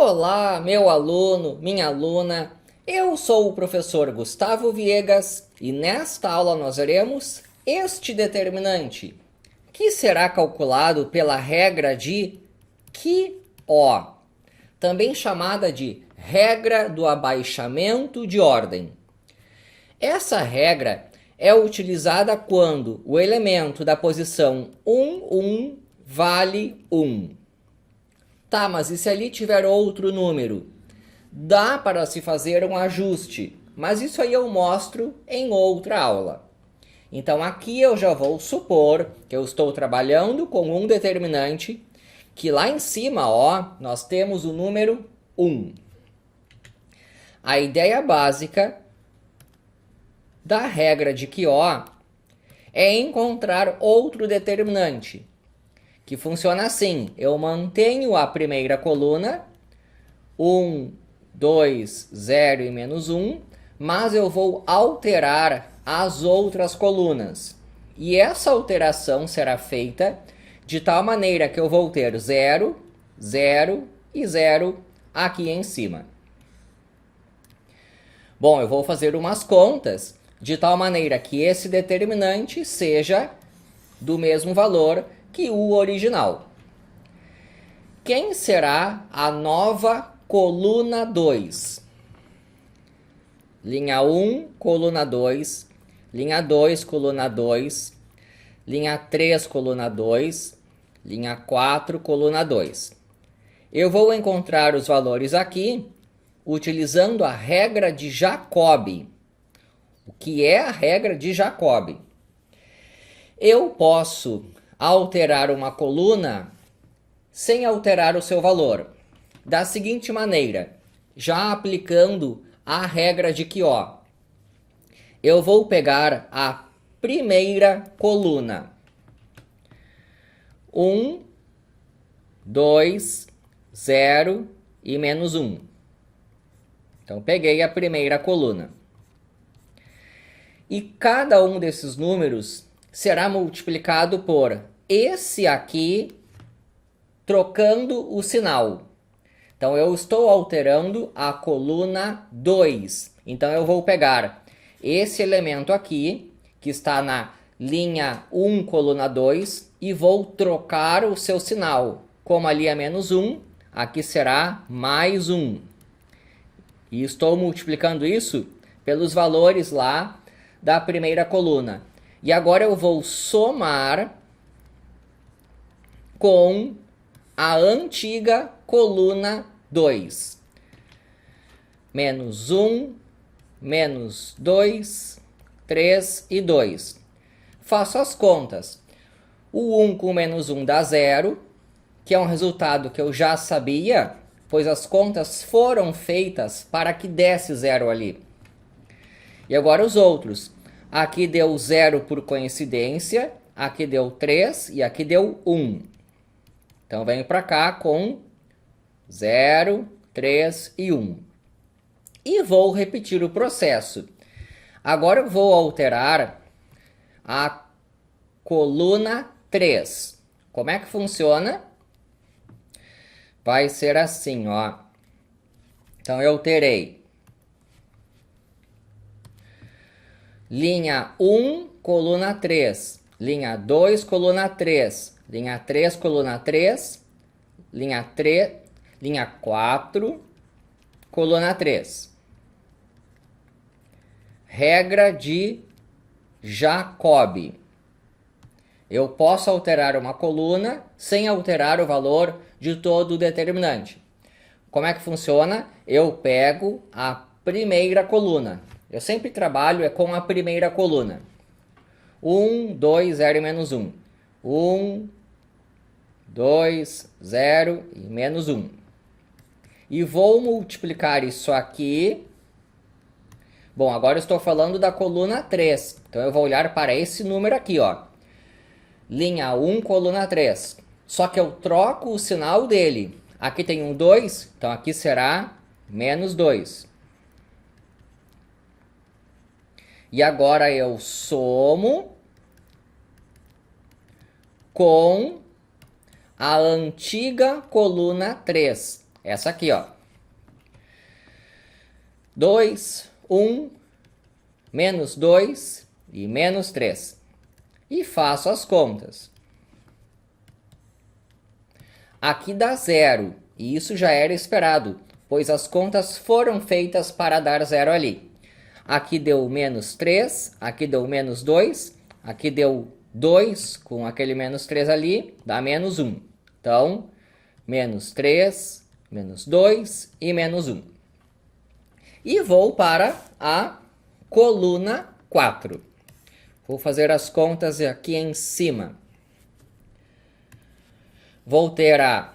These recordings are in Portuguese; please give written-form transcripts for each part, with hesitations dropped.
Olá, meu aluno, minha aluna. Eu sou o professor Gustavo Viegas e nesta aula nós veremos este determinante, que será calculado pela regra de QO, também chamada de regra do abaixamento de ordem. Essa regra é utilizada quando o elemento da posição 1 vale 1. Tá, mas e se ali tiver outro número? Dá para se fazer um ajuste, mas isso aí eu mostro em outra aula. Então aqui eu já vou supor que eu estou trabalhando com um determinante, que lá em cima, ó, nós temos o número 1. A ideia básica da regra de QO é encontrar outro determinante, que funciona assim: eu mantenho a primeira coluna, 1, 2, 0 e menos 1, mas eu vou alterar as outras colunas. E essa alteração será feita de tal maneira que eu vou ter 0, 0 e 0 aqui em cima. Bom, eu vou fazer umas contas de tal maneira que esse determinante seja do mesmo valor que o original. Quem será a nova coluna 2? Linha 1, coluna 2, linha 2, coluna 2, linha 3, coluna 2, linha 4, coluna 2. Eu vou encontrar os valores aqui utilizando a regra de Jacobi. O que é a regra de Jacobi? Eu posso alterar uma coluna sem alterar o seu valor, da seguinte maneira, já aplicando a regra de QO. Eu vou pegar a primeira coluna, 1, 2, 0 e menos 1. Então, peguei a primeira coluna. E cada um desses números será multiplicado por esse aqui, trocando o sinal. Então, eu estou alterando a coluna 2. Então, eu vou pegar esse elemento aqui, que está na linha 1, coluna 2, e vou trocar o seu sinal. Como ali é menos 1, aqui será mais 1. E estou multiplicando isso pelos valores lá da primeira coluna. E agora eu vou somar com a antiga coluna 2. Menos 1, menos 2, 3 e 2. Faço as contas. O 1 com menos 1 dá 0, que é um resultado que eu já sabia, pois as contas foram feitas para que desse 0 ali. E agora os outros. Aqui deu 0 por coincidência, aqui deu 3 e aqui deu 1. Então, venho para cá com 0, 3 e 1. E vou repetir o processo. Agora eu vou alterar a coluna 3. Como é que funciona? Vai ser assim, ó. Então, eu terei linha 1, coluna 3, linha 2, coluna 3, linha 3, coluna 3, linha 3, linha 4, coluna 3. Regra de Jacobi. Eu posso alterar uma coluna sem alterar o valor de todo o determinante. Como é que funciona? Eu pego a primeira coluna. Eu sempre trabalho com a primeira coluna. 1, 2, 0 e menos 1. 1, 2, 0 e menos 1. E vou multiplicar isso aqui. Bom, agora eu estou falando da coluna 3. Então, eu vou olhar para esse número aqui, ó. Linha 1, coluna 3. Só que eu troco o sinal dele. Aqui tem um 2, então aqui será menos 2. E agora eu somo com a antiga coluna 3. Essa aqui, ó. 2, 1, menos 2 e menos 3. E faço as contas. Aqui dá 0, e isso já era esperado, pois as contas foram feitas para dar 0 ali. Aqui deu menos 3, aqui deu menos 2, aqui deu 2 com aquele menos 3 ali, dá menos 1. Então, menos 3, menos 2 e menos 1. E vou para a coluna 4. Vou fazer as contas aqui em cima. Vou ter a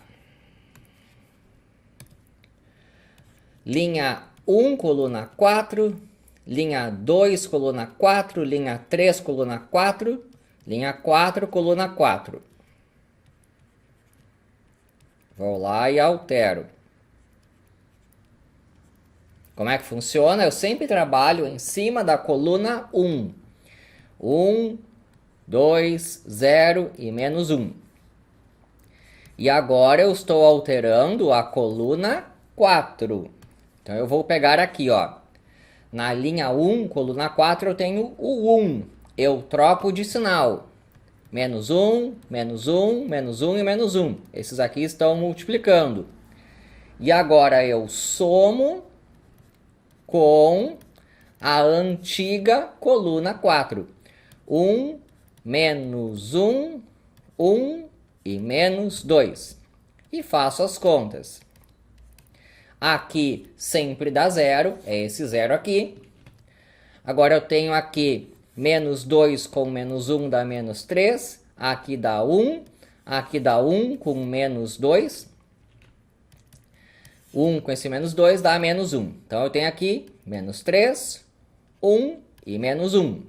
linha 1, coluna 4, linha 2, coluna 4, linha 3, coluna 4, linha 4, coluna 4. Vou lá e altero. Como é que funciona? Eu sempre trabalho em cima da coluna 1. 1, 2, 0 e menos 1. E agora eu estou alterando a coluna 4. Então eu vou pegar aqui, ó. Na linha 1, coluna 4, eu tenho o 1. Eu troco de sinal. Menos 1, menos 1, menos 1 e menos 1. Esses aqui estão multiplicando. E agora eu somo com a antiga coluna 4. 1, menos 1, 1 e menos 2. E faço as contas. Aqui sempre dá 0, é esse 0 aqui. Agora eu tenho aqui menos 2 com menos 1 dá menos 3. Aqui dá 1. Aqui dá 1 com menos 2. 1 com esse menos 2 dá menos 1. Então eu tenho aqui menos 3, 1 e menos 1.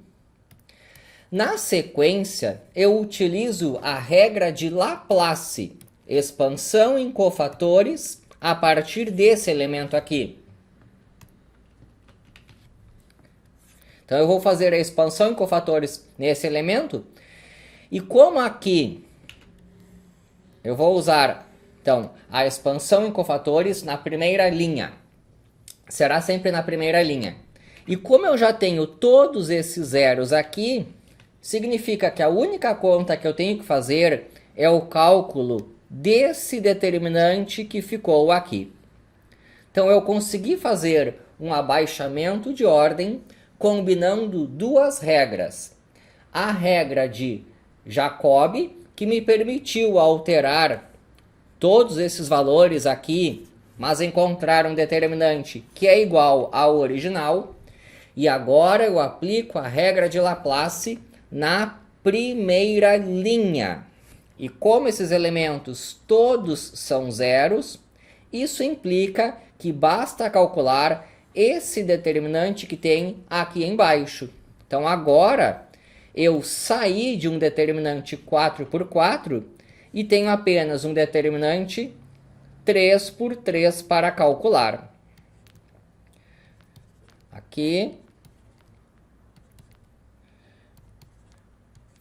Na sequência, eu utilizo a regra de Laplace, expansão em cofatores, a partir desse elemento aqui. Então eu vou fazer a expansão em cofatores nesse elemento. E como aqui eu vou usar então a expansão em cofatores na primeira linha, será sempre na primeira linha. E como eu já tenho todos esses zeros aqui, significa que a única conta que eu tenho que fazer é o cálculo desse determinante que ficou aqui. Então eu consegui fazer um abaixamento de ordem combinando duas regras. A regra de Jacobi, que me permitiu alterar todos esses valores aqui, mas encontrar um determinante que é igual ao original. E agora eu aplico a regra de Laplace na primeira linha. E como esses elementos todos são zeros, isso implica que basta calcular esse determinante que tem aqui embaixo. Então agora eu saí de um determinante 4 por 4 e tenho apenas um determinante 3 por 3 para calcular. Aqui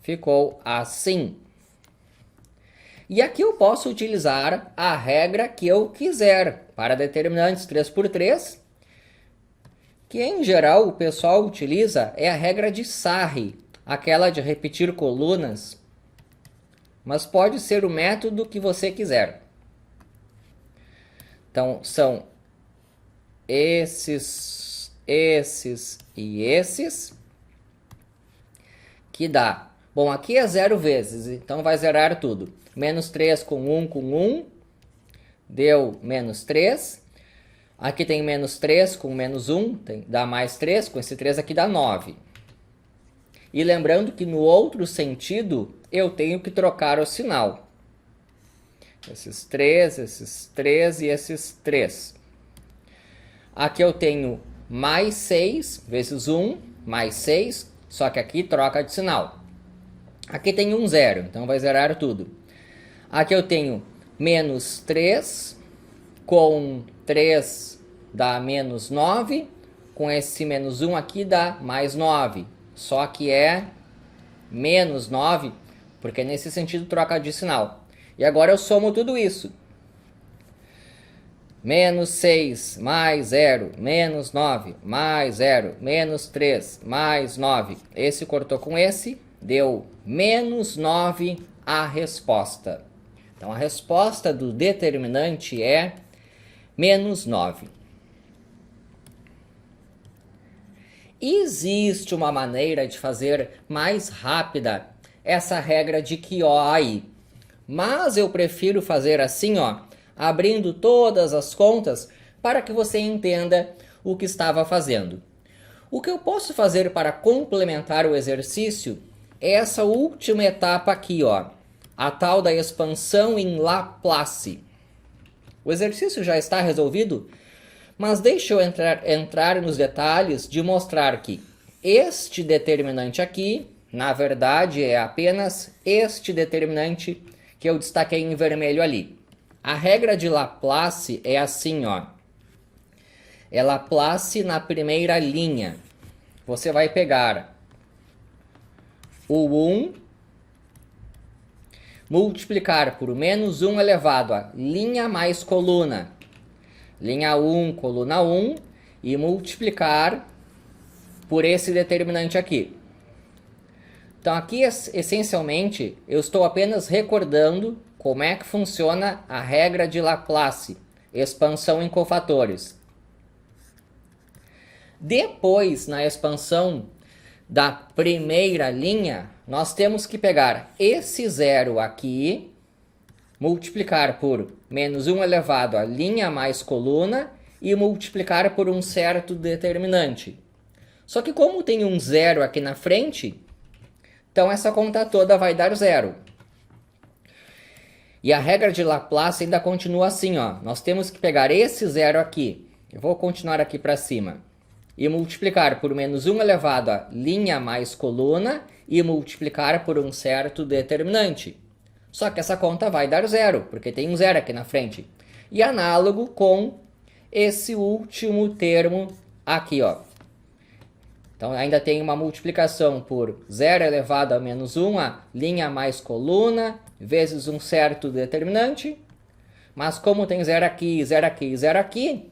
ficou assim. E aqui eu posso utilizar a regra que eu quiser para determinantes 3 por 3, que em geral o pessoal utiliza é a regra de Sarri, aquela de repetir colunas, mas pode ser o método que você quiser. Então são esses e esses, que dá. Bom, aqui é 0 vezes, então vai zerar tudo. Menos 3 com 1, deu menos 3. Aqui tem menos 3 com menos 1, dá mais 3, com esse 3 aqui dá 9. E lembrando que no outro sentido, eu tenho que trocar o sinal. Esses 3 e esses 3. Aqui eu tenho mais 6 vezes 1, mais 6, só que aqui troca de sinal. Aqui tem um 0, então vai zerar tudo. Aqui eu tenho menos 3, com 3 dá menos 9, com esse menos 1 aqui dá mais 9. Só que é menos 9, porque nesse sentido troca de sinal. E agora eu somo tudo isso. menos 6, mais 0, menos 9, mais 0, menos 3, mais 9. Esse cortou com esse, deu menos 9 a resposta. Então, a resposta do determinante é menos 9. Existe uma maneira de fazer mais rápida essa regra de QO aí. Mas eu prefiro fazer assim, ó, abrindo todas as contas para que você entenda o que estava fazendo. O que eu posso fazer para complementar o exercício é essa última etapa aqui, ó, a tal da expansão em Laplace. O exercício já está resolvido, mas deixa eu entrar nos detalhes de mostrar que este determinante aqui, na verdade, é apenas este determinante que eu destaquei em vermelho ali. A regra de Laplace é assim, ó. É Laplace na primeira linha. Você vai pegar o 1, multiplicar por menos 1 elevado a linha mais coluna. Linha 1, coluna 1, e multiplicar por esse determinante aqui. Então aqui, essencialmente, eu estou apenas recordando como é que funciona a regra de Laplace, expansão em cofatores. Depois, na expansão da primeira linha, nós temos que pegar esse zero aqui, multiplicar por menos 1 elevado a linha mais coluna e multiplicar por um certo determinante. Só que como tem um zero aqui na frente, então essa conta toda vai dar zero. E a regra de Laplace ainda continua assim, ó. Nós temos que pegar esse zero aqui, eu vou continuar aqui para cima, e multiplicar por menos 1 elevado a linha mais coluna e multiplicar por um certo determinante. Só que essa conta vai dar zero, porque tem um zero aqui na frente. E análogo com esse último termo aqui, ó. Então ainda tem uma multiplicação por 0 elevado a menos 1, a linha mais coluna, vezes um certo determinante. Mas como tem zero aqui, zero aqui e zero aqui,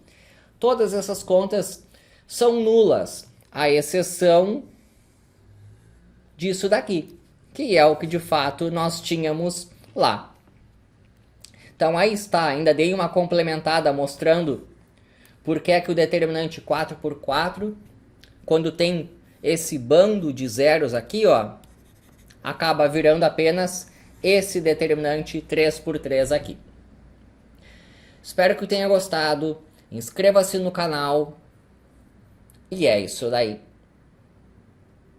todas essas contas são nulas, à exceção disso daqui, que é o que de fato nós tínhamos lá. Então aí está, ainda dei uma complementada mostrando por que é que o determinante 4 por 4, quando tem esse bando de zeros aqui, ó, acaba virando apenas esse determinante 3 por 3 aqui. Espero que tenha gostado, inscreva-se no canal, e é isso daí.